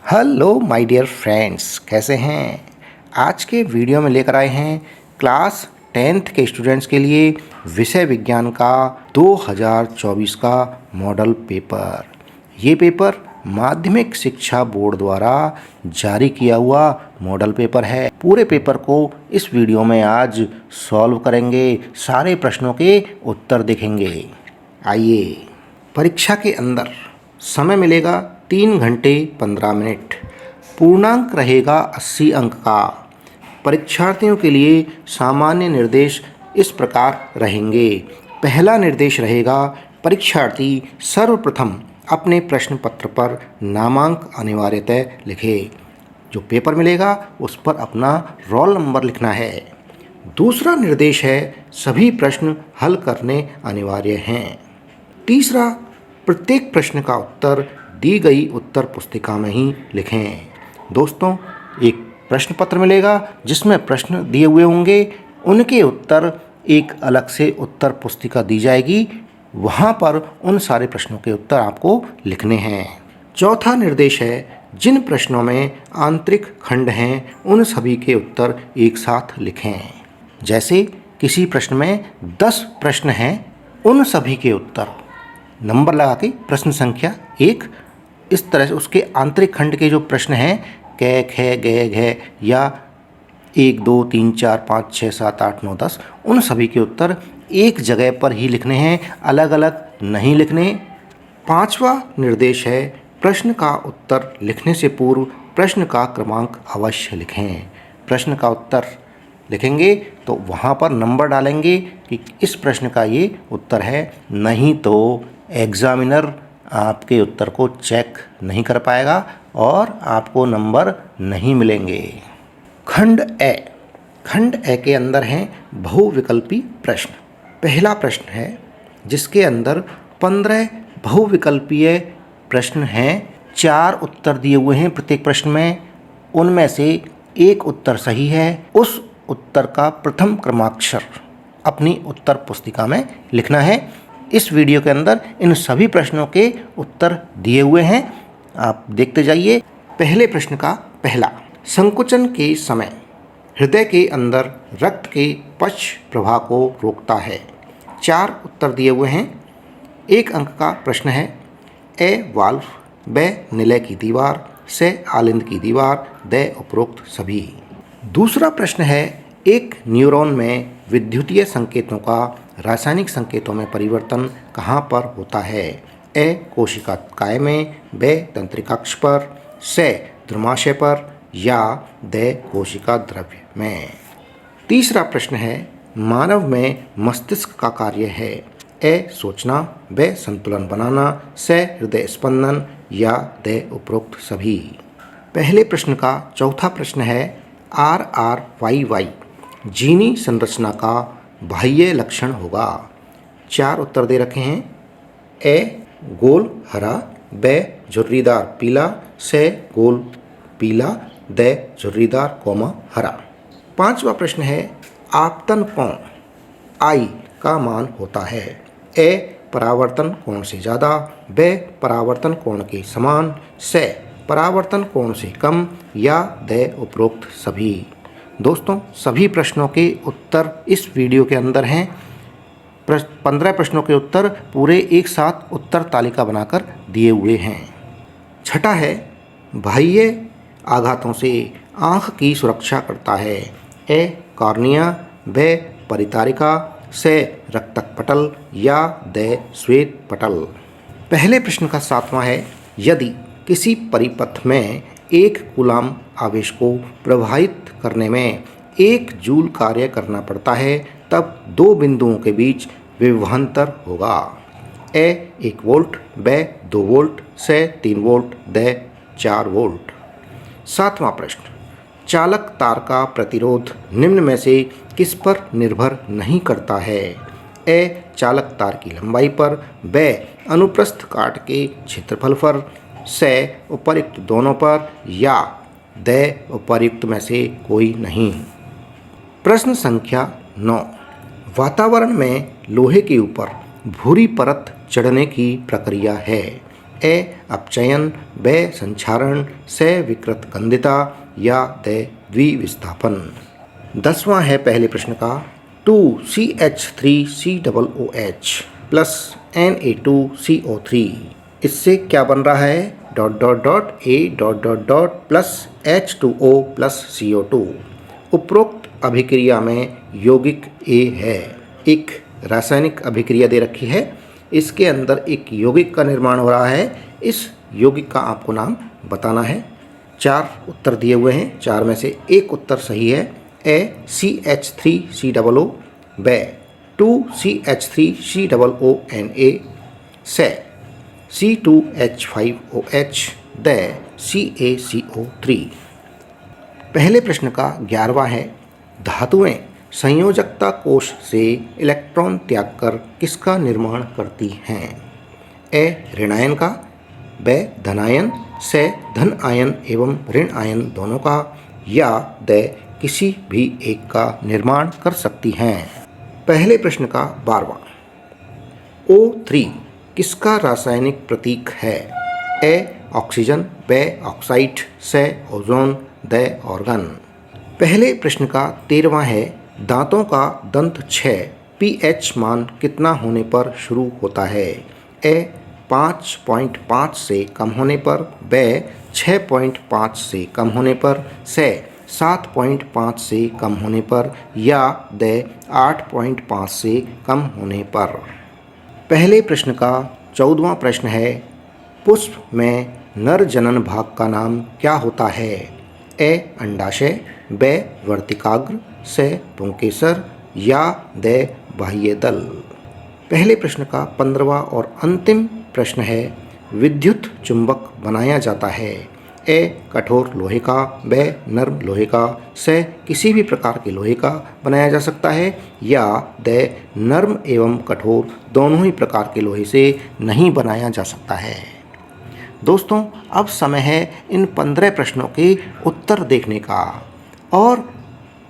Hello my dear friends, कैसे हैं। आज के वीडियो में लेकर आए हैं क्लास 10th के स्टूडेंट्स के लिए विषय विज्ञान का 2024 का मॉडल पेपर। ये पेपर माध्यमिक शिक्षा बोर्ड द्वारा जारी किया हुआ मॉडल पेपर है। पूरे पेपर को इस वीडियो में आज सॉल्व करेंगे, सारे प्रश्नों के उत्तर देखेंगे। आइए, परीक्षा के अंदर समय मिलेगा 3 घंटे 15 मिनट। पूर्णांक रहेगा 80 अंक का। परीक्षार्थियों के लिए सामान्य निर्देश इस प्रकार रहेंगे। पहला निर्देश रहेगा, परीक्षार्थी सर्वप्रथम अपने प्रश्न पत्र पर नामांक अनिवार्यतः लिखे। जो पेपर मिलेगा उस पर अपना रोल नंबर लिखना है। दूसरा निर्देश है, सभी प्रश्न हल करने अनिवार्य हैं। तीसरा, प्रत्येक प्रश्न का उत्तर दी गई उत्तर पुस्तिका में ही लिखें। दोस्तों, एक प्रश्न पत्र मिलेगा जिसमें प्रश्न दिए हुए होंगे, उनके उत्तर एक अलग से उत्तर पुस्तिका दी जाएगी, वहाँ पर उन सारे प्रश्नों के उत्तर आपको लिखने हैं। चौथा निर्देश है, जिन प्रश्नों में आंतरिक खंड हैं उन सभी के उत्तर एक साथ लिखें। जैसे किसी प्रश्न में 10 प्रश्न हैं, उन सभी के उत्तर नंबर लगा के प्रश्न संख्या 1, इस तरह से उसके आंतरिक खंड के जो प्रश्न हैं कै खे गे घे या 1 2 3 4 5 6 7 8 9 10, उन सभी के उत्तर एक जगह पर ही लिखने हैं, अलग अलग नहीं लिखने। पांचवा निर्देश है, प्रश्न का उत्तर लिखने से पूर्व प्रश्न का क्रमांक अवश्य लिखें। प्रश्न का उत्तर लिखेंगे तो वहाँ पर नंबर डालेंगे कि इस प्रश्न का ये उत्तर है, नहीं तो एग्जामिनर आपके उत्तर को चेक नहीं कर पाएगा और आपको नंबर नहीं मिलेंगे। खंड ए के अंदर हैं बहुविकल्पी प्रश्न। पहला प्रश्न है जिसके अंदर 15 बहुविकल्पीय प्रश्न हैं। 4 उत्तर दिए हुए हैं प्रत्येक प्रश्न में, उनमें से एक उत्तर सही है। उस उत्तर का प्रथम क्रमाक्षर अपनी उत्तर पुस्तिका में लिखना है। इस वीडियो के अंदर इन सभी प्रश्नों के उत्तर दिए हुए हैं, आप देखते जाइए। पहले प्रश्न का पहला, संकुचन के समय हृदय के अंदर रक्त के पश्च प्रवाह को रोकता है। 4 उत्तर दिए हुए हैं। 1 अंक का प्रश्न है। ए वाल्व, ब निलय की दीवार, से आलिंद की दीवार, द उपरोक्त सभी। दूसरा प्रश्न है, एक न्यूरॉन में विद्युतीय संकेतों का रासायनिक संकेतों में परिवर्तन कहाँ पर होता है। ए कोशिका काय में, ब तंत्रिकाक्ष पर, से ध्रुमाशय पर या द कोशिका द्रव्य में। तीसरा प्रश्न है, मानव में मस्तिष्क का कार्य है। ए सोचना, ब संतुलन बनाना, से हृदय स्पंदन या द उपरोक्त सभी। पहले प्रश्न का चौथा प्रश्न है, RRYY जीनी संरचना का बाह्य लक्षण होगा। 4 उत्तर दे रखे हैं। ए गोल हरा, ब झुर्रीदार पीला, से गोल पीला, द झुर्रीदार हरा। 5वां प्रश्न है, आपतन कोण I का मान होता है। ए परावर्तन कोण से ज़्यादा, ब परावर्तन कोण के समान, से परावर्तन कोण से कम या द उपरोक्त सभी। दोस्तों, सभी प्रश्नों के उत्तर इस वीडियो के अंदर हैं। 15 प्रश्नों के उत्तर पूरे एक साथ उत्तर तालिका बनाकर दिए हुए हैं। छठा है, बाह्य आघातों से आँख की सुरक्षा करता है। ए कॉर्निया, ब परितारिका, से रक्तक पटल या द श्वेत पटल। पहले प्रश्न का 7वां है, यदि किसी परिपथ में 1 कूलाम आवेश को प्रवाहित करने में 1 जूल कार्य करना पड़ता है, तब 2 बिंदुओं के बीच विभवांतर होगा। ए 1 वोल्ट, ब 2 वोल्ट, से 3 वोल्ट, द 4 वोल्ट। 7वां प्रश्न, चालक तार का प्रतिरोध निम्न में से किस पर निर्भर नहीं करता है। ए चालक तार की लंबाई पर, ब अनुप्रस्थ काट के क्षेत्रफल पर, से उपर्युक्त दोनों पर या द उपर्युक्त में से कोई नहीं। प्रश्न संख्या 9, वातावरण में लोहे के ऊपर भूरी परत चढ़ने की प्रक्रिया है। ए अपचयन, ब संक्षारण, स विकृत कंदिता या द द्विविस्थापन। 10वां है पहले प्रश्न का 2CH3COOH प्लस Na2CO3, इससे क्या बन रहा है A plus H2O plus CO2। उपरोक्त अभिक्रिया में यौगिक A है। एक रासायनिक अभिक्रिया दे रखी है, इसके अंदर एक यौगिक का निर्माण हो रहा है। इस यौगिक का आपको नाम बताना है। 4 उत्तर दिए हुए हैं, 4 में से एक उत्तर सही है। ए CH3COO, ब 2CH3COONA, से C2H5OH, द CaCO3। पहले प्रश्न का 11वां है धातुएं संयोजकता कोश से इलेक्ट्रॉन त्याग कर किसका निर्माण करती हैं? ए ऋणायन का, ब धनायन, से धन आयन एवं ऋण आयन दोनों का, या द किसी भी एक का निर्माण कर सकती हैं। पहले प्रश्न का 12वां O3 किसका रासायनिक प्रतीक है? ए ऑक्सीजन, ब ऑक्साइड, से ओजोन, द ऑर्गन। पहले प्रश्न का 13वां है दांतों का दंत क्षय pH मान कितना होने पर शुरू होता है? ए 5.5 से कम होने पर, ब 6.5 से कम होने पर, से 7.5 से कम होने पर, या द 8.5 से कम होने पर। पहले प्रश्न का 14वां प्रश्न है पुष्प में नर जनन भाग का नाम क्या होता है? ए अंडाशय, ब वर्तिकाग्र, से पुंकेसर, या द बाह्यदल। पहले प्रश्न का 15वां और अंतिम प्रश्न है विद्युत चुंबक बनाया जाता है। ए कठोर लोहे का, ब नर्म लोहे का, से किसी भी प्रकार के लोहे का बनाया जा सकता है, या द नर्म एवं कठोर दोनों ही प्रकार के लोहे से नहीं बनाया जा सकता है। दोस्तों अब समय है इन 15 प्रश्नों के उत्तर देखने का और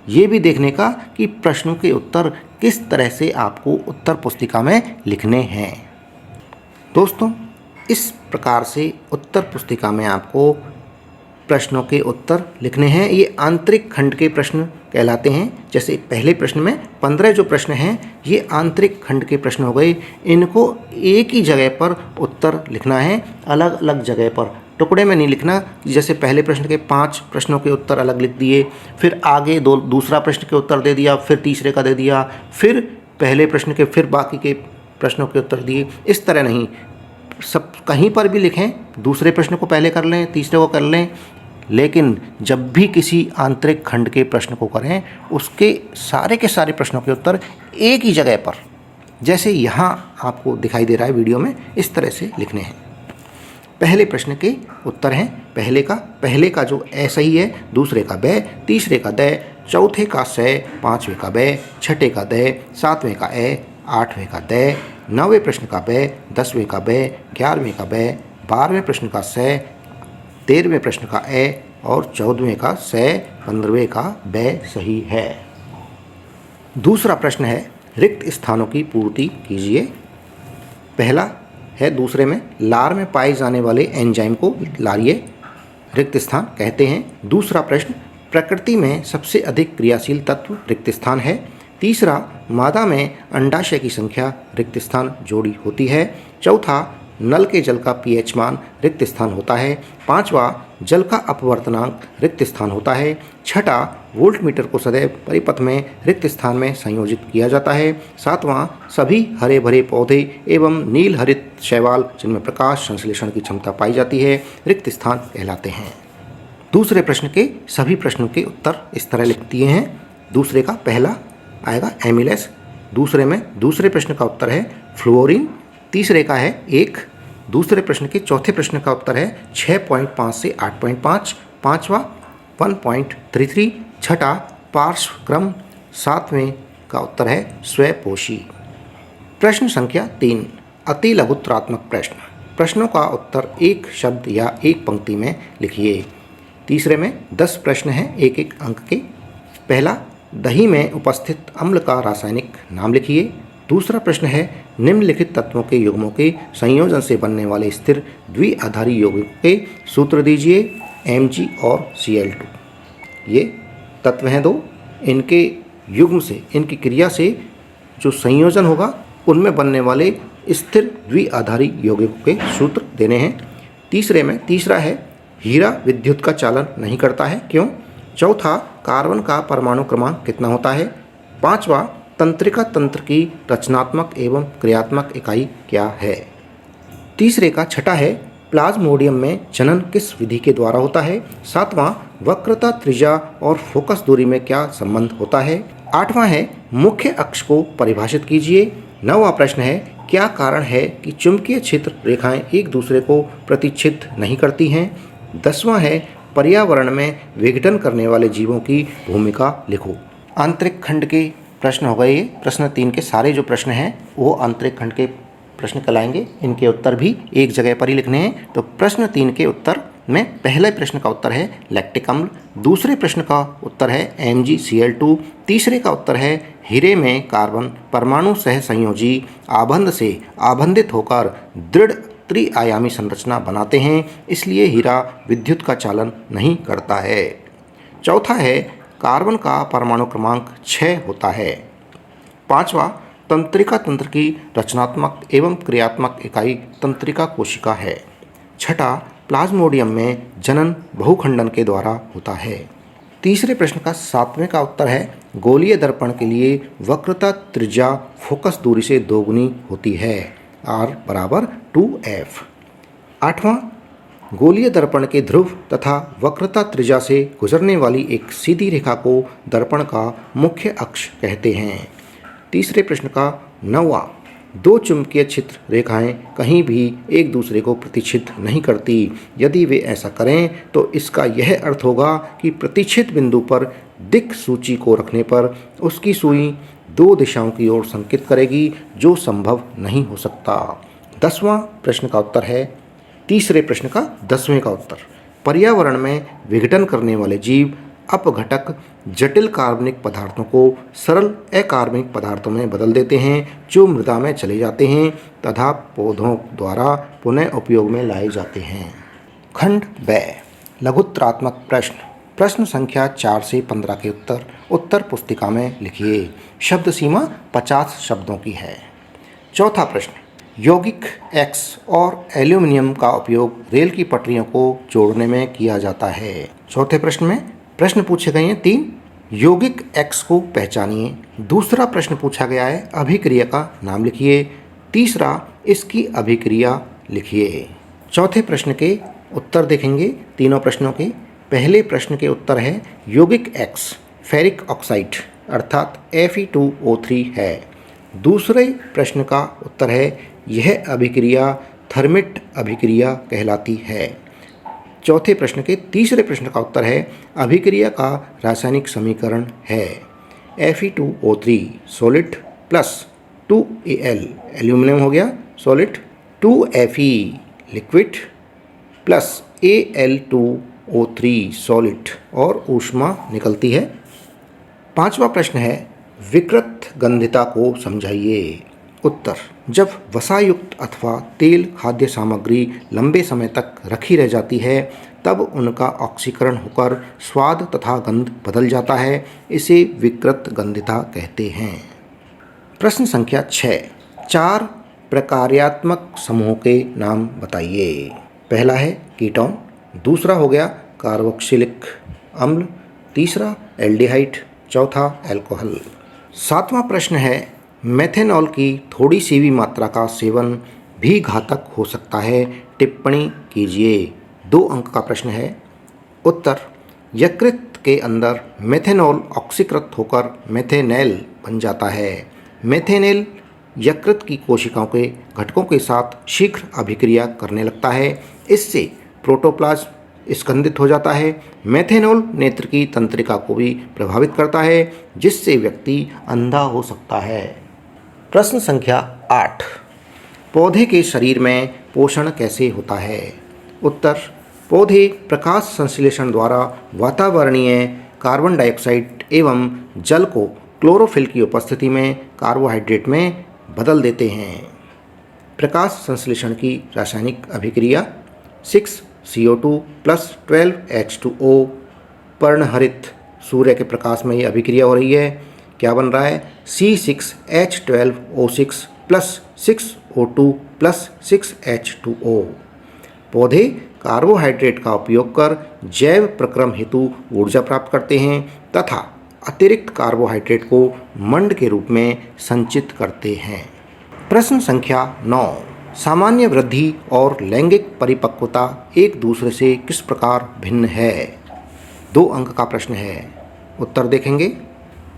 ये भी देखने का कि प्रश्नों के उत्तर किस तरह से आपको उत्तर पुस्तिका में लिखने हैं। दोस्तों इस प्रकार से उत्तर पुस्तिका में आपको प्रश्नों के उत्तर लिखने हैं। ये आंतरिक खंड के प्रश्न कहलाते हैं। जैसे पहले प्रश्न में 15 जो प्रश्न हैं ये आंतरिक खंड के प्रश्न हो गए। इनको एक ही जगह पर उत्तर लिखना है, अलग अलग जगह पर, टुकड़े में नहीं लिखना। जैसे पहले प्रश्न के 5 प्रश्नों के उत्तर अलग लिख दिए, फिर आगे दूसरा प्रश्न के उत्तर दे दिया, फिर तीसरे का दे दिया, फिर पहले प्रश्न के, फिर बाकी के प्रश्नों के उत्तर दिए। इस तरह नहीं, सब कहीं पर भी लिखें, दूसरे प्रश्न को पहले कर लें, तीसरे को कर लें, लेकिन जब भी किसी आंतरिक खंड के प्रश्न को करें उसके सारे के सारे प्रश्नों के उत्तर एक ही जगह पर, जैसे यहाँ आपको दिखाई दे रहा है वीडियो में, इस तरह से लिखने हैं। पहले प्रश्न के उत्तर हैं पहले का जो ए सही है, दूसरे का ब, तीसरे का द, चौथे का से, पाँचवें का ब, छठे का द, सातवें का ए, आठवें का द, 9वें प्रश्न का ब, 10वें का ब, 11वें का ब, 12वें प्रश्न का से, 13वें प्रश्न का ए और 14वें का से, 15वें का ब सही है। दूसरा प्रश्न है रिक्त स्थानों की पूर्ति कीजिए। पहला है दूसरे में लार में पाए जाने वाले एंजाइम को लारिये रिक्त स्थान कहते हैं। दूसरा प्रश्न प्रकृति में सबसे अधिक क्रियाशील तत्व रिक्त स्थान है। तीसरा मादा में अंडाशय की संख्या रिक्त स्थान जोड़ी होती है। चौथा नल के जल का pH मान रिक्त स्थान होता है। पांचवा जल का अपवर्तनांक रिक्त स्थान होता है। छठा वोल्टमीटर को सदैव परिपथ में रिक्त स्थान में संयोजित किया जाता है। सातवां सभी हरे भरे पौधे एवं नील हरित शैवाल जिनमें प्रकाश संश्लेषण की क्षमता पाई जाती है रिक्त स्थान कहलाते हैं। दूसरे प्रश्न के सभी प्रश्नों के उत्तर इस तरह लिख दिए हैं। दूसरे का पहला आएगा एमिलेस, दूसरे प्रश्न का उत्तर है फ्लोरीन, तीसरे का है 1, दूसरे प्रश्न के चौथे प्रश्न का उत्तर है 6.5 से 8.5, पाँचवा 1.33, छठा पार्श्व क्रम, सातवें का उत्तर है स्वपोषी। प्रश्न संख्या 3 अति लघुत्रात्मक प्रश्न। प्रश्नों का उत्तर एक शब्द या एक पंक्ति में लिखिए। तीसरे में 10 प्रश्न हैं 1-1 अंक के। पहला दही में उपस्थित अम्ल का रासायनिक नाम लिखिए। दूसरा प्रश्न है निम्नलिखित तत्वों के युग्मों के संयोजन से बनने वाले स्थिर द्विआधारी यौगिक के सूत्र दीजिए। Mg और Cl2 ये तत्व हैं दो, इनके युग्म से, इनकी क्रिया से जो संयोजन होगा उनमें बनने वाले स्थिर द्विआधारी यौगिकों के सूत्र देने हैं। तीसरा है हीरा विद्युत का चालन नहीं करता है, क्यों? चौथा, कार्बन का परमाणु क्रमांक कितना होता है? पांचवा, तंत्रिका तंत्र की रचनात्मक एवं क्रियात्मक इकाई क्या है? तीसरे का छठा है प्लाज्मोडियम में जनन किस विधि के द्वारा होता है? सातवां, वक्रता, त्रिज्या और फोकस दूरी में क्या संबंध होता है? आठवां है मुख्य अक्ष को परिभाषित कीजिए। नौवां प्रश्न है क्या कारण है कि चुंबकीय क्षेत्र रेखाएं एक दूसरे को प्रतिच्छिद नहीं करती हैं? 10वां है पर्यावरण में विघटन करने वाले जीवों की भूमिका लिखो। आंतरिक खंड के प्रश्न हो गए। ये प्रश्न 3 के सारे जो प्रश्न हैं वो आंतरिक खंड के प्रश्न कहलाएंगे। इनके उत्तर भी एक जगह पर ही लिखने हैं। तो प्रश्न 3 के उत्तर में पहले प्रश्न का उत्तर है लैक्टिक अम्ल, दूसरे प्रश्न का उत्तर है MgCl2, तीसरे का उत्तर है हीरे में कार्बन परमाणु सह संयोजी आबंध से आबंधित होकर दृढ़ त्रिआयामी संरचना बनाते हैं, इसलिए हीरा विद्युत का चालन नहीं करता है। चौथा है कार्बन का परमाणु क्रमांक 6 होता है। पांचवा, तंत्रिका तंत्र की रचनात्मक एवं क्रियात्मक इकाई तंत्रिका कोशिका है। छठा, प्लाज्मोडियम में जनन बहुखंडन के द्वारा होता है। तीसरे प्रश्न का 7वें का उत्तर है गोलीय दर्पण के लिए वक्रता त्रिज्या फोकस दूरी से दोगुनी होती है, R बराबर 2F। आठवां, गोलीय दर्पण के ध्रुव तथा वक्रता त्रिज्या से गुजरने वाली एक सीधी रेखा को दर्पण का मुख्य अक्ष कहते हैं। तीसरे प्रश्न का 9वां, दो चुंबकीय क्षेत्र रेखाएं कहीं भी एक दूसरे को प्रतिच्छिद नहीं करती। यदि वे ऐसा करें तो इसका यह अर्थ होगा कि प्रतिच्छेद बिंदु पर दिक् सूची को रखने पर उसकी सुई दो दिशाओं की ओर संकेत करेगी, जो संभव नहीं हो सकता। 10वां प्रश्न का उत्तर है तीसरे प्रश्न का 10वें का उत्तर, पर्यावरण में विघटन करने वाले जीव अपघटक जटिल कार्बनिक पदार्थों को सरल अकार्बनिक पदार्थों में बदल देते हैं, जो मृदा में चले जाते हैं तथा पौधों द्वारा पुनः उपयोग में लाए जाते हैं। खंड ब, लघुत्तरात्मक प्रश्न। प्रश्न संख्या 4 से 15 के उत्तर पुस्तिका में लिखिए। शब्द सीमा 50 शब्दों की है। चौथा प्रश्न, यौगिक X और एल्यूमिनियम का उपयोग रेल की पटरियों को जोड़ने में किया जाता है। चौथे प्रश्न में प्रश्न पूछे गए हैं 3, यौगिक X को पहचानिए। दूसरा प्रश्न पूछा गया है अभिक्रिया का नाम लिखिए। तीसरा, इसकी अभिक्रिया लिखिए। चौथे प्रश्न के उत्तर देखेंगे तीनों प्रश्नों के। पहले प्रश्न के उत्तर है यौगिक X फेरिक ऑक्साइड अर्थात Fe2O3 है। दूसरे प्रश्न का उत्तर है यह अभिक्रिया थर्मिट अभिक्रिया कहलाती है। चौथे प्रश्न के तीसरे प्रश्न का उत्तर है अभिक्रिया का रासायनिक समीकरण है Fe2O3 solid plus 2Al aluminium हो गया solid, 2Fe liquid plus Al2O3 solid और ऊष्मा निकलती है। पांचवा प्रश्न है विकृत गंधिता को समझाइए। उत्तर, जब वसायुक्त अथवा तेल खाद्य सामग्री लंबे समय तक रखी रह जाती है तब उनका ऑक्सीकरण होकर स्वाद तथा गंध बदल जाता है, इसे विकृत गंधिता कहते हैं। प्रश्न संख्या 6, 4 प्रकार्यात्मक समूहों के नाम बताइए। पहला है कीटोन, दूसरा हो गया कार्बोक्सिलिक अम्ल, तीसरा एल्डिहाइड, चौथा अल्कोहल। 7वां प्रश्न है मेथेनॉल की थोड़ी सी भी मात्रा का सेवन भी घातक हो सकता है, टिप्पणी कीजिए। 2 अंक का प्रश्न है। उत्तर, यकृत के अंदर मेथेनॉल ऑक्सीकृत होकर मेथेनेल बन जाता है। मेथेनेल यकृत की कोशिकाओं के घटकों के साथ शीघ्र अभिक्रिया करने लगता है, इससे प्रोटोप्लाज्म स्कंदित हो जाता है। मेथेनॉल नेत्र की तंत्रिका को भी प्रभावित करता है, जिससे व्यक्ति अंधा हो सकता है। प्रश्न संख्या 8, पौधे के शरीर में पोषण कैसे होता है। उत्तर, पौधे प्रकाश संश्लेषण द्वारा वातावरणीय कार्बन डाइऑक्साइड एवं जल को क्लोरोफिल की उपस्थिति में कार्बोहाइड्रेट में बदल देते हैं। प्रकाश संश्लेषण की रासायनिक अभिक्रिया 6CO2 प्लस 12H2O। पर्णहरित सूर्य के प्रकाश में ये अभिक्रिया हो रही है। क्या बन रहा है? C6H12O6 plus 6O2 plus 6H2O। पौधे कार्बोहाइड्रेट का उपयोग कर जैव प्रक्रम हेतु ऊर्जा प्राप्त करते हैं तथा अतिरिक्त कार्बोहाइड्रेट को मंड के रूप में संचित करते हैं। प्रश्न संख्या 9। सामान्य वृद्धि और लैंगिक परिपक्वता एक दूसरे से किस प्रकार भिन्न है? 2 अंक का प्रश्न है। उत्तर देखेंगे।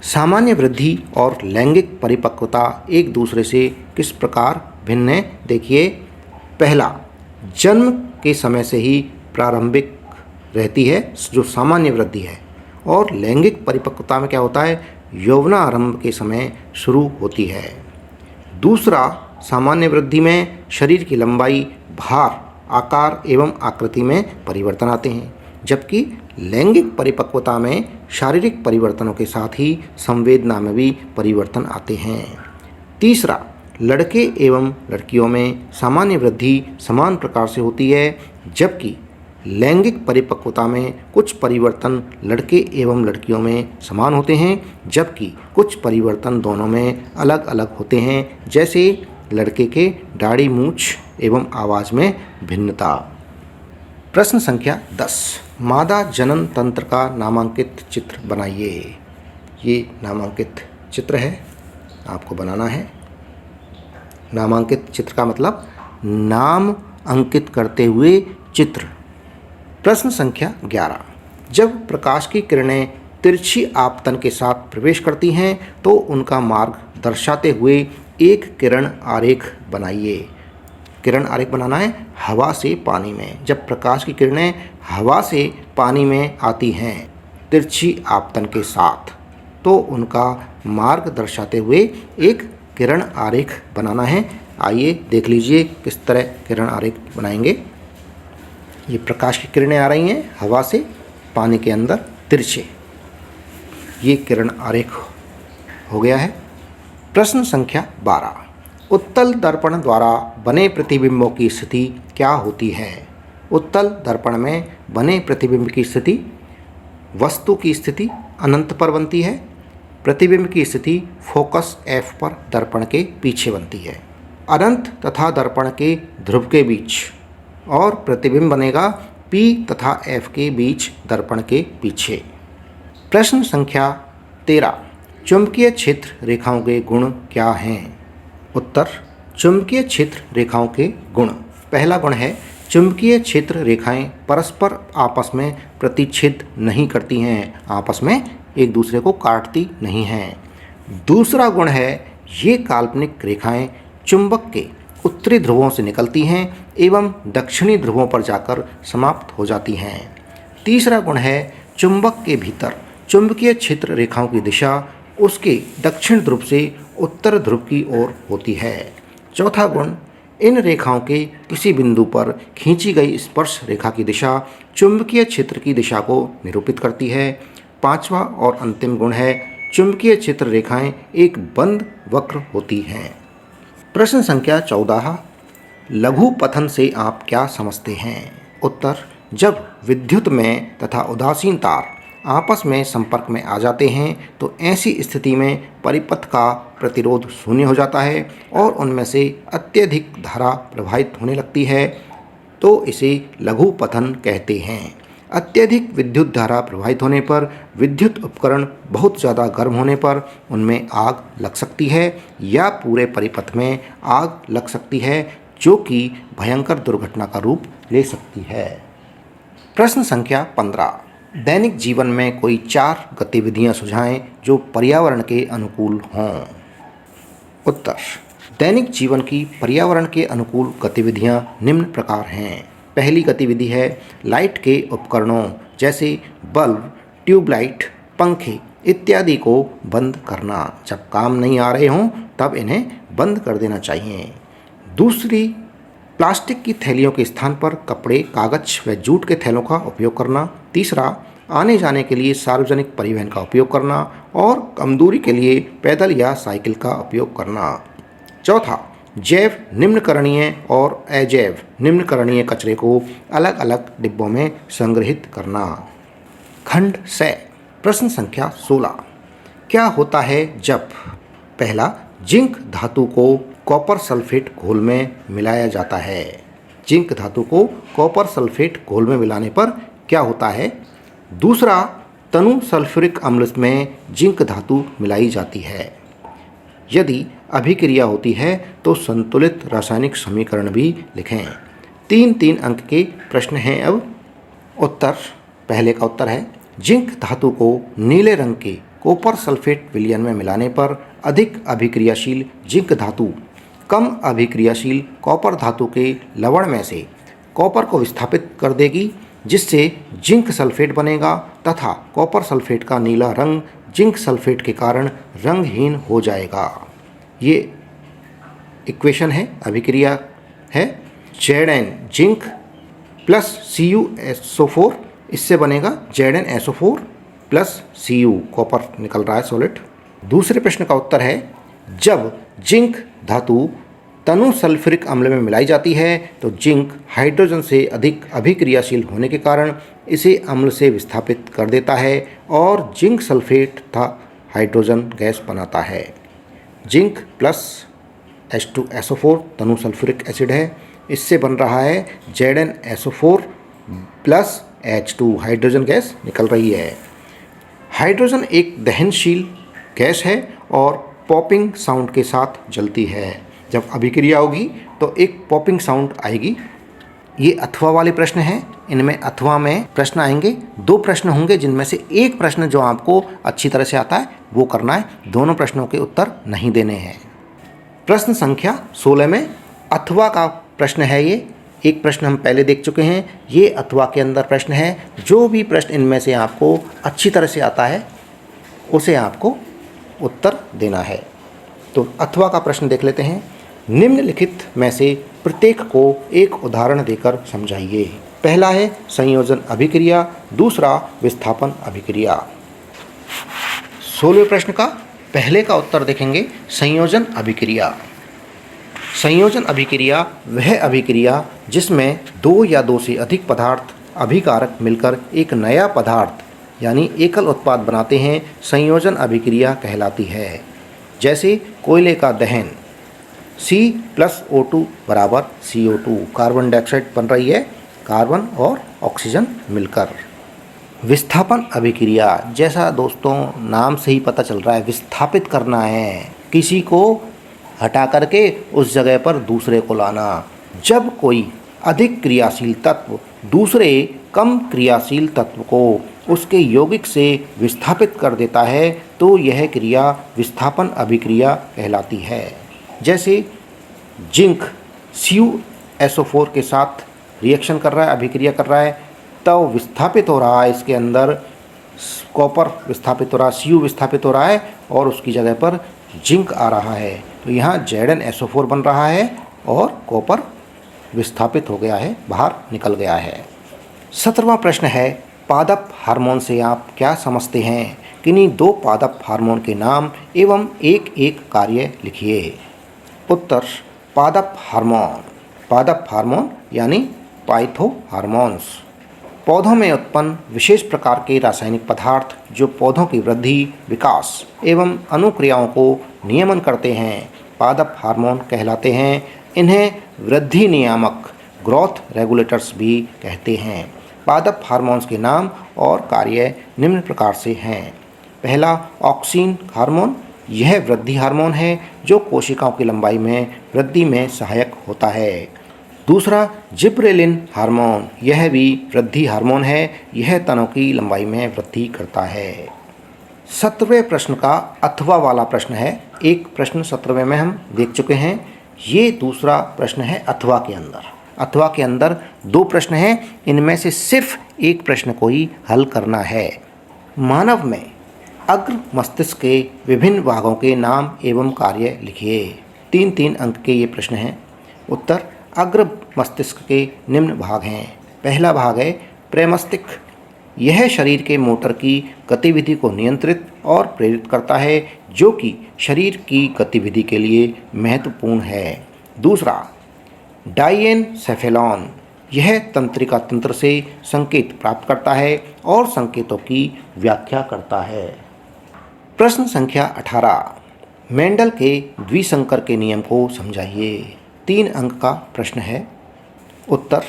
सामान्य वृद्धि और लैंगिक परिपक्वता एक दूसरे से किस प्रकार भिन्न है? देखिए, पहला, जन्म के समय से ही प्रारंभिक रहती है जो सामान्य वृद्धि है, और लैंगिक परिपक्वता में क्या होता है? यौवनारंभ के समय शुरू होती है। दूसरा, सामान्य वृद्धि में शरीर की लंबाई, भार, आकार एवं आकृति में परिवर्तन आते हैं, जबकि लैंगिक परिपक्वता में शारीरिक परिवर्तनों के साथ ही संवेदना में भी परिवर्तन आते हैं। तीसरा, लड़के एवं लड़कियों में सामान्य वृद्धि समान प्रकार से होती है, जबकि लैंगिक परिपक्वता में कुछ परिवर्तन लड़के एवं लड़कियों में समान होते हैं, जबकि कुछ परिवर्तन दोनों में अलग अलग होते हैं, जैसे लड़के के दाढ़ी, मूंछ एवं आवाज़ में भिन्नता। प्रश्न संख्या 10। मादा जनन तंत्र का नामांकित चित्र बनाइए। ये नामांकित चित्र है, आपको बनाना है। नामांकित चित्र का मतलब नाम अंकित करते हुए चित्र। प्रश्न संख्या 11। जब प्रकाश की किरणें तिरछी आपतन के साथ प्रवेश करती हैं तो उनका मार्ग दर्शाते हुए एक किरण आरेख बनाइए। किरण आरेख बनाना है हवा से पानी में। जब प्रकाश की किरणें हवा से पानी में आती हैं तिरछी आपतन के साथ, तो उनका मार्ग दर्शाते हुए एक किरण आरेख बनाना है। आइए देख लीजिए किस तरह किरण आरेख बनाएंगे। ये प्रकाश की किरणें आ रही हैं हवा से पानी के अंदर तिरछे। ये किरण आरेख हो गया है। प्रश्न संख्या 12। उत्तल दर्पण द्वारा बने प्रतिबिंबों की स्थिति क्या होती है? उत्तल दर्पण में बने प्रतिबिंब की स्थिति वस्तु की स्थिति अनंत पर बनती है। प्रतिबिंब की स्थिति फोकस F पर दर्पण के पीछे बनती है। अनंत तथा दर्पण के ध्रुव के बीच, और प्रतिबिंब बनेगा P तथा F के बीच दर्पण के पीछे। प्रश्न संख्या 13। चुंबकीय क्षेत्र रेखाओं के गुण क्या हैं? उत्तर, चुंबकीय क्षेत्र रेखाओं के गुण। पहला गुण है चुंबकीय क्षेत्र रेखाएं परस्पर आपस में प्रतिच्छेद नहीं करती हैं, आपस में एक दूसरे को काटती नहीं हैं। दूसरा गुण है ये काल्पनिक रेखाएं चुंबक के उत्तरी ध्रुवों से निकलती हैं एवं दक्षिणी ध्रुवों पर जाकर समाप्त हो जाती हैं। तीसरा गुण है चुंबक के भीतर चुंबकीय क्षेत्र रेखाओं की दिशा उसके दक्षिण ध्रुव से उत्तर ध्रुव की ओर होती है। चौथा गुण, इन रेखाओं के किसी बिंदु पर खींची गई स्पर्श रेखा की दिशा चुंबकीय क्षेत्र की दिशा को निरूपित करती है। पांचवा और अंतिम गुण है चुंबकीय क्षेत्र रेखाएं एक बंद वक्र होती हैं। प्रश्न संख्या 14। लघु पथन से आप क्या समझते हैं? उत्तर, जब विद्युत में तथा उदासीन तार आपस में संपर्क में आ जाते हैं तो ऐसी स्थिति में परिपथ का प्रतिरोध शून्य हो जाता है और उनमें से अत्यधिक धारा प्रवाहित होने लगती है, तो इसे लघु पथन कहते हैं। अत्यधिक विद्युत धारा प्रवाहित होने पर विद्युत उपकरण बहुत ज़्यादा गर्म होने पर उनमें आग लग सकती है या पूरे परिपथ में आग लग सकती है, जो कि भयंकर दुर्घटना का रूप ले सकती है। प्रश्न संख्या 15। दैनिक जीवन में कोई 4 गतिविधियां सुझाएं जो पर्यावरण के अनुकूल हों। उत्तर, दैनिक जीवन की पर्यावरण के अनुकूल गतिविधियां निम्न प्रकार हैं। पहली गतिविधि है लाइट के उपकरणों जैसे बल्ब, ट्यूबलाइट, पंखे इत्यादि को बंद करना। जब काम नहीं आ रहे हों तब इन्हें बंद कर देना चाहिए। दूसरी, प्लास्टिक की थैलियों के स्थान पर कपड़े, कागज व जूट के थैलों का उपयोग करना। तीसरा, आने जाने के लिए सार्वजनिक परिवहन का उपयोग करना और कम दूरी के लिए पैदल या साइकिल का उपयोग करना। चौथा, जैव निम्नकरणीय और अजैव निम्नकरणीय कचरे को अलग अलग डिब्बों में संग्रहित करना। खंड 6, प्रश्न संख्या 16, क्या होता है जब पहला, जिंक धातु को कॉपर सल्फेट घोल में मिलाया जाता है। जिंक धातु को कॉपर सल्फेट घोल में मिलाने पर क्या होता है। दूसरा, तनु सल्फ्यूरिक अम्ल में जिंक धातु मिलाई जाती है। यदि अभिक्रिया होती है तो संतुलित रासायनिक समीकरण भी लिखें। 3 अंक के प्रश्न हैं। अब उत्तर, पहले का उत्तर है, जिंक धातु को नीले रंग के कॉपर सल्फेट विलयन में मिलाने पर अधिक अभिक्रियाशील जिंक धातु कम अभिक्रियाशील कॉपर धातु के लवण में से कॉपर को विस्थापित कर देगी, जिससे जिंक सल्फेट बनेगा तथा कॉपर सल्फेट का नीला रंग जिंक सल्फेट के कारण रंगहीन हो जाएगा। ये इक्वेशन है, अभिक्रिया है। Zn जिंक प्लस CuSO4, इससे बनेगा ZnSO4 plus Cu, copper nickel रहा है सॉलिड। दूसरे प्रश्न का उत्तर है, जब जिंक धातु तनु सल्फ्यूरिक अम्ल में मिलाई जाती है तो जिंक हाइड्रोजन से अधिक अभिक्रियाशील होने के कारण इसे अम्ल से विस्थापित कर देता है और जिंक सल्फेट तथा हाइड्रोजन गैस बनाता है। जिंक प्लस H2SO4 तनु सल्फ्यूरिक एसिड है, इससे बन रहा है ZnSO4 plus H2, hydrogen gas निकल रही है। हाइड्रोजन एक दहनशील गैस है और पॉपिंग साउंड के साथ जलती है। जब अभिक्रिया होगी तो एक पॉपिंग साउंड आएगी। ये अथवा वाले प्रश्न हैं, इनमें अथवा में प्रश्न आएंगे। 2 प्रश्न होंगे जिनमें से एक प्रश्न जो आपको अच्छी तरह से आता है वो करना है, दोनों प्रश्नों के उत्तर नहीं देने हैं। प्रश्न संख्या 16 में अथवा का प्रश्न है। ये एक प्रश्न हम पहले देख चुके हैं, ये अथवा के अंदर प्रश्न है। जो भी प्रश्न इनमें से आपको अच्छी तरह से आता है उसे आपको उत्तर देना है। तो अथवा का प्रश्न देख लेते हैं। निम्नलिखित में से प्रत्येक को एक उदाहरण देकर समझाइए। पहला है संयोजन अभिक्रिया, दूसरा विस्थापन अभिक्रिया। 16वें प्रश्न का पहले का उत्तर देखेंगे, संयोजन अभिक्रिया। संयोजन अभिक्रिया वह अभिक्रिया जिसमें 2 या 2 से अधिक पदार्थ अभिकारक मिलकर एक नया पदार्थ यानी एकल उत्पाद बनाते हैं, संयोजन अभिक्रिया कहलाती है। जैसे कोयले का दहन, C+O2 बराबर CO2, कार्बन डाइऑक्साइड बन रही है, कार्बन और ऑक्सीजन मिलकर। विस्थापन अभिक्रिया, जैसा दोस्तों नाम से ही पता चल रहा है, विस्थापित करना है, किसी को हटा करके उस जगह पर दूसरे को लाना। जब कोई अधिक क्रियाशील तत्व दूसरे कम क्रियाशील तत्व को उसके यौगिक से विस्थापित कर देता है तो यह क्रिया विस्थापन अभिक्रिया कहलाती है। जैसे जिंक CuSO4 के साथ रिएक्शन कर रहा है, अभिक्रिया कर रहा है, तो विस्थापित हो रहा है, इसके अंदर कॉपर विस्थापित हो रहा है, Cu विस्थापित हो रहा है और उसकी जगह पर जिंक आ रहा है। तो यहाँ ZnSO4 बन रहा है और कॉपर विस्थापित हो गया है, बाहर निकल गया है। 17वां प्रश्न है, पादप हार्मोन से आप क्या समझते हैं? किन्हीं 2 पादप हार्मोन के नाम एवं एक एक कार्य लिखिए। उत्तर, पादप हार्मोन यानी पाइथो हार्मोन्स पौधों में उत्पन्न विशेष प्रकार के रासायनिक पदार्थ जो पौधों की वृद्धि, विकास एवं अनुक्रियाओं को नियमन करते हैं, पादप हार्मोन कहलाते हैं। इन्हें वृद्धि नियामक, ग्रोथ रेगुलेटर्स भी कहते हैं। पादप हार्मोन्स के नाम और कार्य निम्न प्रकार से हैं। पहला, ऑक्सिन हार्मोन, यह वृद्धि हार्मोन है जो कोशिकाओं की लंबाई में वृद्धि में सहायक होता है। दूसरा, जिब्रेलिन हार्मोन, यह भी वृद्धि हार्मोन है, यह तनों की लंबाई में वृद्धि करता है। 17वें प्रश्न का अथवा वाला प्रश्न है। एक प्रश्न 17वें में हम देख चुके हैं, ये दूसरा प्रश्न है अथवा के अंदर। अथवा के अंदर 2 प्रश्न हैं, इनमें से सिर्फ एक प्रश्न को ही हल करना है। मानव में अग्र मस्तिष्क के विभिन्न भागों के नाम एवं कार्य लिखिए। 3 अंक के ये प्रश्न हैं। उत्तर, अग्र मस्तिष्क के निम्न भाग हैं। पहला भाग है प्रेमस्तिष्क, यह शरीर के मोटर की गतिविधि को नियंत्रित और प्रेरित करता है, जो कि शरीर की गतिविधि के लिए महत्वपूर्ण है। दूसरा, डाइएनसेफेलॉन, यह तंत्रिका तंत्र से संकेत प्राप्त करता है और संकेतों की व्याख्या करता है। प्रश्न संख्या 18, मेंडल के द्विसंकर के नियम को समझाइए। 3 अंक का प्रश्न है। उत्तर,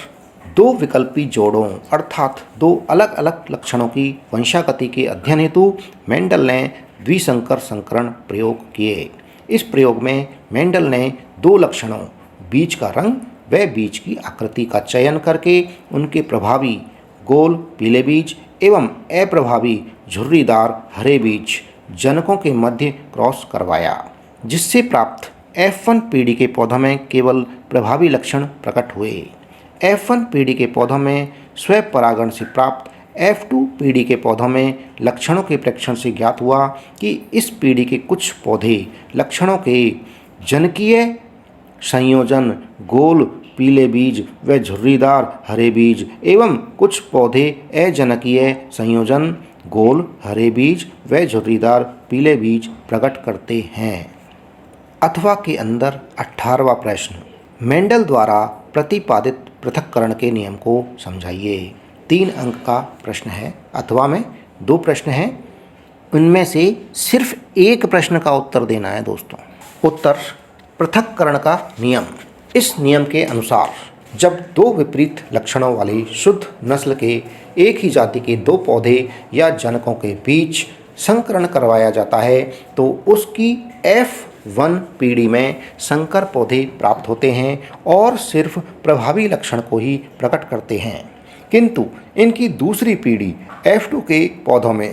2 विकल्पी जोड़ों अर्थात 2 अलग अलग लक्षणों की वंशागति के अध्ययन हेतु मेंडल ने द्विसंकर संकरण प्रयोग किए। इस प्रयोग में मेंडल ने 2 लक्षणों बीज का रंग व बीज की आकृति का चयन करके उनके प्रभावी गोल पीले बीज एवं अप्रभावी झुर्रीदार हरे बीज जनकों के मध्य क्रॉस करवाया, जिससे प्राप्त F1 पीढ़ी के पौधों में केवल प्रभावी लक्षण प्रकट हुए। F1 पीढ़ी के पौधों में स्वपरागण से प्राप्त F2 पीढ़ी के पौधों में लक्षणों के परीक्षण से ज्ञात हुआ कि इस पीढ़ी के कुछ पौधे लक्षणों के जनकीय संयोजन गोल पीले बीज व झुर्रीदार हरे बीज एवं कुछ पौधे अजनकीय संयोजन गोल हरे बीज व झुर्रीदार पीले बीज प्रकट करते हैं। अथवा के अंदर 18वां प्रश्न, मेंडल द्वारा प्रतिपादित पृथक्करण के नियम को समझाइए। 3 अंक का प्रश्न है। अथवा में 2 प्रश्न हैं, उनमें से सिर्फ एक प्रश्न का उत्तर देना है दोस्तों। उत्तर, पृथक्करण का नियम। इस नियम के अनुसार जब 2 विपरीत लक्षणों वाली शुद्ध नस्ल के एक ही जाति के 2 पौधे या जनकों के बीच संकरण करवाया जाता है तो उसकी F1 पीढ़ी में संकर पौधे प्राप्त होते हैं और सिर्फ प्रभावी लक्षण को ही प्रकट करते हैं, किंतु इनकी दूसरी पीढ़ी F2 के पौधों में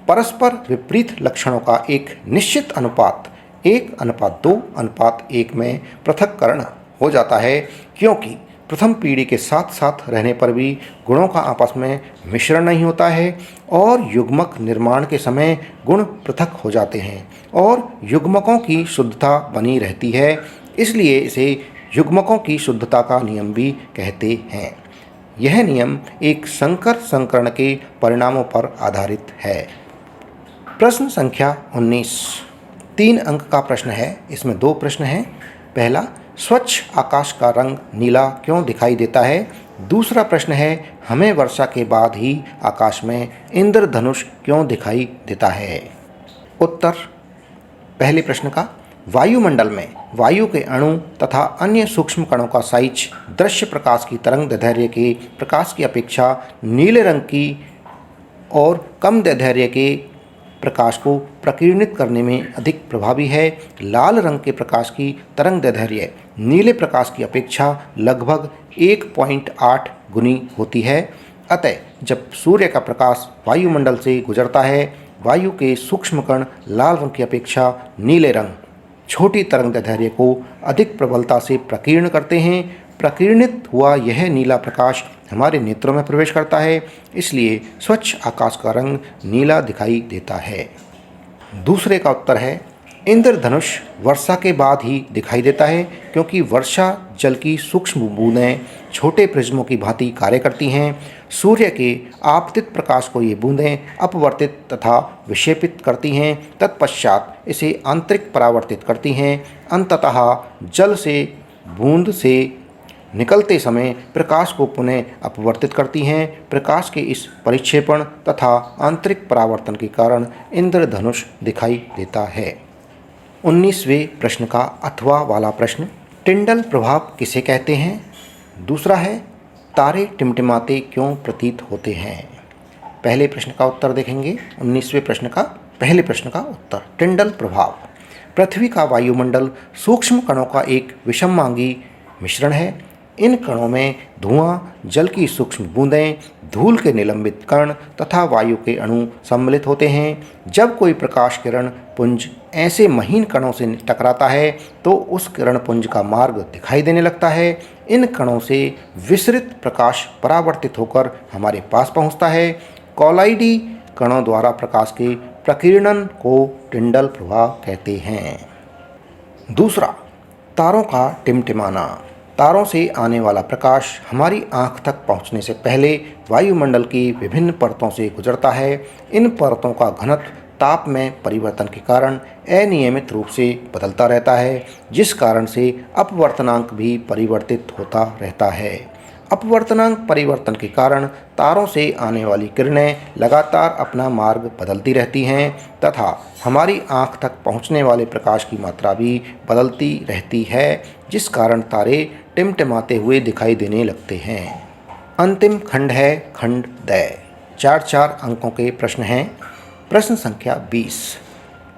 परस्पर विपरीत लक्षणों का एक निश्चित अनुपात 1:2:1 में पृथक्करण हो जाता है, क्योंकि प्रथम पीढ़ी के साथ साथ रहने पर भी गुणों का आपस में मिश्रण नहीं होता है और युग्मक निर्माण के समय गुण पृथक हो जाते हैं और युग्मकों की शुद्धता बनी रहती है, इसलिए इसे युग्मकों की शुद्धता का नियम भी कहते हैं। यह नियम एक संकर संकरण के परिणामों पर आधारित है। प्रश्न संख्या 19, 3 अंक का प्रश्न है। इसमें 2 प्रश्न हैं। पहला, स्वच्छ आकाश का रंग नीला क्यों दिखाई देता है? दूसरा प्रश्न है, हमें वर्षा के बाद ही आकाश में इंद्रधनुष क्यों दिखाई देता है? उत्तर, पहले प्रश्न का, वायुमंडल में वायु के अणु तथा अन्य सूक्ष्म कणों का साइज दृश्य प्रकाश की तरंग दैर्ध्य के प्रकाश की अपेक्षा नीले रंग की और कम दैर्ध्य के प्रकाश को प्रकीर्णित करने में अधिक प्रभावी है। लाल रंग के प्रकाश की तरंग दैर्ध्य नीले प्रकाश की अपेक्षा लगभग 1.8 गुनी होती है। अतः जब सूर्य का प्रकाश वायुमंडल से गुजरता है, वायु के सूक्ष्म कण लाल रंग की अपेक्षा नीले रंग छोटी तरंग दैर्ध्य को अधिक प्रबलता से प्रकीर्ण करते हैं। प्रकीर्णित हुआ यह नीला प्रकाश हमारे नेत्रों में प्रवेश करता है, इसलिए स्वच्छ आकाश का रंग नीला दिखाई देता है। दूसरे का उत्तर है, इंद्रधनुष वर्षा के बाद ही दिखाई देता है, क्योंकि वर्षा जल की सूक्ष्म बूंदें छोटे प्रिज्मों की भांति कार्य करती हैं। सूर्य के आपतित प्रकाश को ये बूंदें अपवर्तित तथा विक्षेपित करती हैं, तत्पश्चात इसे आंतरिक परावर्तित करती हैं। अंततः जल से बूंद से निकलते समय प्रकाश को पुनः अपवर्तित करती हैं। प्रकाश के इस परिक्षेपण तथा आंतरिक परावर्तन के कारण इंद्रधनुष दिखाई देता है। 19वें प्रश्न का अथवा वाला प्रश्न, टिंडल प्रभाव किसे कहते हैं? दूसरा है, तारे टिमटिमाते क्यों प्रतीत होते हैं? पहले प्रश्न का उत्तर देखेंगे। 19वें प्रश्न का पहले प्रश्न का उत्तर, टिंडल प्रभाव पृथ्वी का वायुमंडल सूक्ष्म कणों का एक विषमांगी मिश्रण है। इन कणों में धुआं, जल की सूक्ष्म बूंदें, धूल के निलंबित कण तथा वायु के अणु सम्मिलित होते हैं। जब कोई प्रकाश किरण पुंज ऐसे महीन कणों से टकराता है तो उस किरण पुंज का मार्ग दिखाई देने लगता है। इन कणों से विसरित प्रकाश परावर्तित होकर हमारे पास पहुंचता है। कॉलाइडी कणों द्वारा प्रकाश के प्रकीर्णन को टिंडल प्रभाव कहते हैं। दूसरा, तारों का टिमटिमाना। तारों से आने वाला प्रकाश हमारी आँख तक पहुँचने से पहले वायुमंडल की विभिन्न परतों से गुजरता है। इन परतों का घनत्व ताप में परिवर्तन के कारण अनियमित रूप से बदलता रहता है, जिस कारण से अपवर्तनांक भी परिवर्तित होता रहता है। अपवर्तनांक परिवर्तन के कारण तारों से आने वाली किरणें लगातार अपना मार्ग बदलती रहती हैं तथा हमारी आँख तक पहुँचने वाले प्रकाश की मात्रा भी बदलती रहती है, जिस कारण तारे टिमटिमाते हुए दिखाई देने लगते हैं। अंतिम खंड है खंड द। 4 अंकों के प्रश्न हैं। प्रश्न संख्या 20।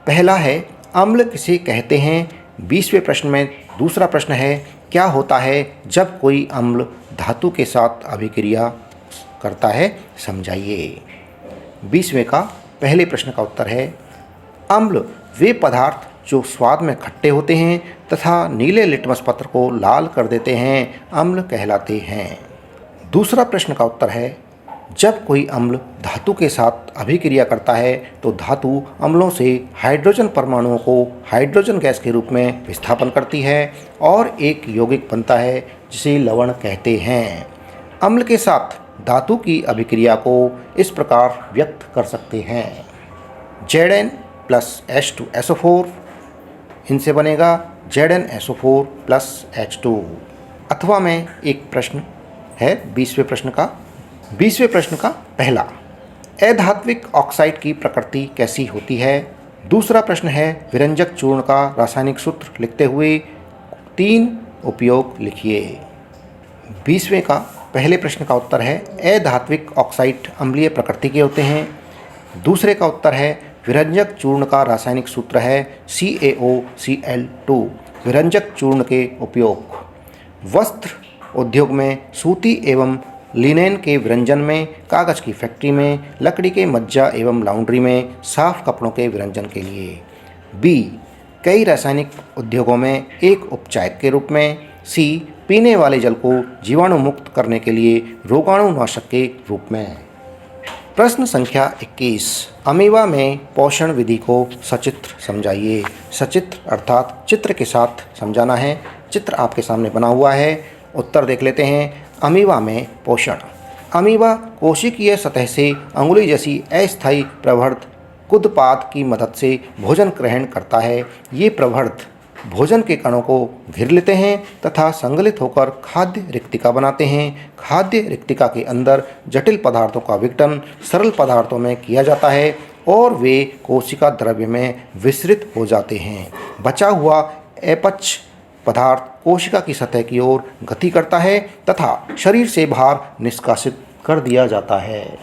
पहला है अम्ल किसे कहते हैं। 20वें प्रश्न में दूसरा प्रश्न है क्या होता है जब कोई अम्ल धातु के साथ अभिक्रिया करता है, समझाइए। 20वें का पहले प्रश्न का उत्तर है अम्ल वे पदार्थ जो स्वाद में खट्टे होते हैं तथा नीले लिटमस पत्र को लाल कर देते हैं, अम्ल कहलाते हैं। दूसरा प्रश्न का उत्तर है जब कोई अम्ल धातु के साथ अभिक्रिया करता है तो धातु अम्लों से हाइड्रोजन परमाणुओं को हाइड्रोजन गैस के रूप में विस्थापन करती है और एक यौगिक बनता है जिसे लवण कहते हैं। अम्ल के साथ धातु की अभिक्रिया को इस प्रकार व्यक्त कर सकते हैं Zn + H2SO4, इनसे बनेगा ZnSO4 + H2। अथवा में एक प्रश्न है 20वें प्रश्न का। 20वें प्रश्न का पहला अधात्विक ऑक्साइड की प्रकृति कैसी होती है। दूसरा प्रश्न है विरंजक चूर्ण का रासायनिक सूत्र लिखते हुए 3 उपयोग लिखिए। 20वें का पहले प्रश्न का उत्तर है अधात्विक ऑक्साइड अम्लीय प्रकृति के होते हैं। दूसरे का उत्तर है विरंजक चूर्ण का रासायनिक सूत्र है CaOCl2। विरंजक चूर्ण के उपयोग वस्त्र उद्योग में सूती एवं लिनेन के विरंजन में, कागज़ की फैक्ट्री में, लकड़ी के मज्जा एवं लाउंड्री में, साफ कपड़ों के विरंजन के लिए। बी कई रासायनिक उद्योगों में एक उपचायक के रूप में। सी पीने वाले जल को जीवाणु मुक्त करने के लिए रोगाणुनाशक के रूप में। प्रश्न संख्या 21 अमीबा में पोषण विधि को सचित्र समझाइए। सचित्र अर्थात चित्र के साथ समझाना है। चित्र आपके सामने बना हुआ है। उत्तर देख लेते हैं। अमीबा में पोषण। अमीबा कोशिकीय सतह से अंगुली जैसी अस्थायी प्रवर्ध कुदपाद की मदद से भोजन ग्रहण करता है। ये प्रवर्ध भोजन के कणों को घेर लेते हैं तथा संगलित होकर खाद्य रिक्तिका बनाते हैं। खाद्य रिक्तिका के अंदर जटिल पदार्थों का विघटन सरल पदार्थों में किया जाता है और वे कोशिका द्रव्य में विसरित हो जाते हैं। बचा हुआ अपच पदार्थ कोशिका की सतह की ओर गति करता है तथा शरीर से बाहर निष्कासित कर दिया जाता है।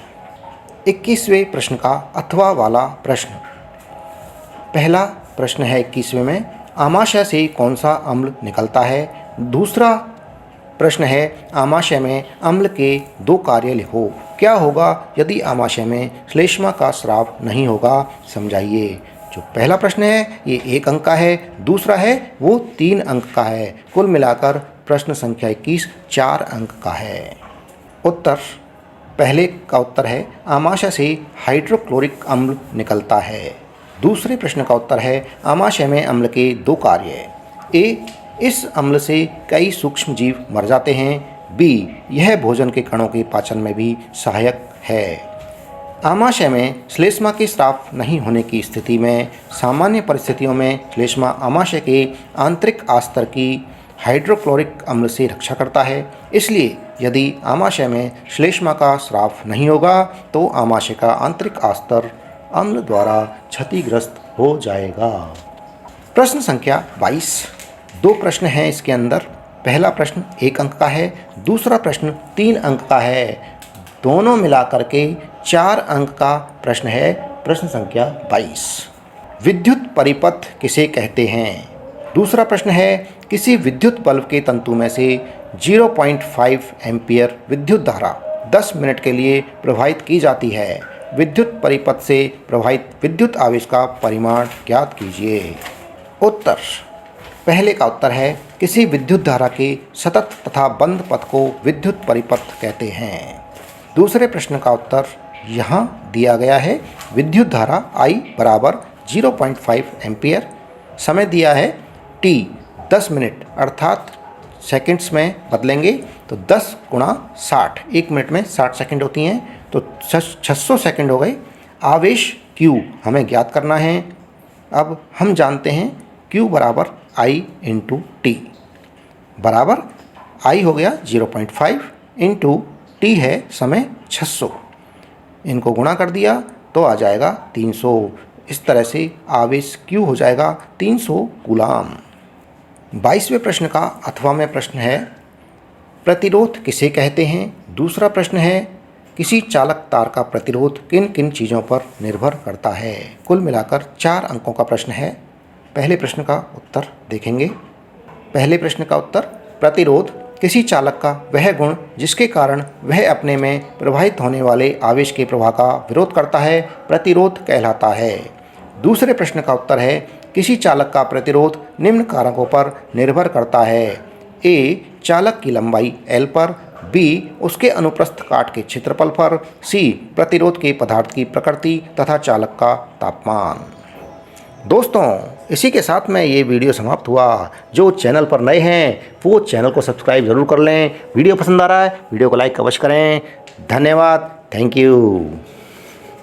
21वें प्रश्न का अथवा वाला प्रश्न। पहला प्रश्न है 21वें में आमाशय से कौन सा अम्ल निकलता है। दूसरा प्रश्न है आमाशय में अम्ल के 2 कार्य लिखो। क्या होगा यदि आमाशय में श्लेष्मा का स्राव नहीं होगा, समझाइए। जो पहला प्रश्न है ये 1 अंक का है, दूसरा है वो 3 अंक का है। कुल मिलाकर प्रश्न संख्या 21 4 अंक का है। उत्तर पहले का उत्तर है आमाशय से हाइड्रोक्लोरिक अम्ल निकलता है। दूसरे प्रश्न का उत्तर है आमाशय में अम्ल के 2 कार्य। ए इस अम्ल से कई सूक्ष्म जीव मर जाते हैं। बी यह भोजन के कणों के पाचन में भी सहायक है। आमाशय में श्लेष्मा के स्राव नहीं होने की स्थिति में सामान्य परिस्थितियों में श्लेष्मा आमाशय के आंतरिक आस्तर की हाइड्रोक्लोरिक अम्ल से रक्षा करता है। इसलिए यदि आमाशय में श्लेष्मा का स्राव नहीं होगा तो आमाशय का आंतरिक आस्तर अम्ल द्वारा क्षतिग्रस्त हो जाएगा। प्रश्न संख्या 22 2 प्रश्न हैं इसके अंदर। पहला प्रश्न 1 अंक का है, दूसरा प्रश्न 3 अंक का है। दोनों मिलाकर के 4 अंक का प्रश्न है। प्रश्न संख्या 22 विद्युत परिपथ किसे कहते हैं। दूसरा प्रश्न है किसी विद्युत बल्ब के तंतु में से 0.5 एम्पियर विद्युत धारा 10 मिनट के लिए प्रवाहित की जाती है। विद्युत परिपथ से प्रवाहित विद्युत आवेश का परिमाण ज्ञात कीजिए। उत्तर पहले का उत्तर है किसी विद्युत धारा के सतत तथा बंद पथ को विद्युत परिपथ कहते हैं। दूसरे प्रश्न का उत्तर यहाँ दिया गया है। विद्युत धारा I बराबर 0.5 एम्पियर, समय दिया है T 10 मिनट अर्थात सेकंड्स में बदलेंगे तो 10 गुणा 60, 1 मिनट में 60 सेकंड होती हैं, तो 600 सेकंड हो गए। आवेश Q हमें ज्ञात करना है। अब हम जानते हैं Q बराबर I इंटू टी, बराबर I हो गया 0.5 इंटू टी है समय 600, इनको गुणा कर दिया तो आ जाएगा 300। इस तरह से आवेश Q हो जाएगा 300 कूलाम। 22वें प्रश्न का 8वां प्रश्न है, प्रतिरोध किसे कहते हैं। दूसरा प्रश्न है, किसी चालक तार का प्रतिरोध किन किन चीज़ों पर निर्भर करता है। कुल मिलाकर 4 अंकों का प्रश्न है। पहले प्रश्न का उत्तर देखेंगे। पहले प्रश्न का उत्तर, प्रतिरोध किसी चालक का वह गुण जिसके कारण वह अपने में प्रवाहित होने वाले आवेश के प्रवाह का विरोध करता है, प्रतिरोध कहलाता है। दूसरे प्रश्न का उत्तर है, किसी चालक का प्रतिरोध निम्न कारकों पर निर्भर करता है। ए, चालक की लंबाई L पर, बी, उसके अनुप्रस्थ काट के क्षेत्रफल पर, सी, प्रतिरोध के पदार्थ की प्रकृति तथा चालक का तापमान। दोस्तों, इसी के साथ में ये वीडियो समाप्त हुआ। जो चैनल पर नए हैं वो चैनल को सब्सक्राइब ज़रूर कर लें। वीडियो पसंद आ रहा है वीडियो को लाइक अवश्य करें। धन्यवाद, थैंक यू।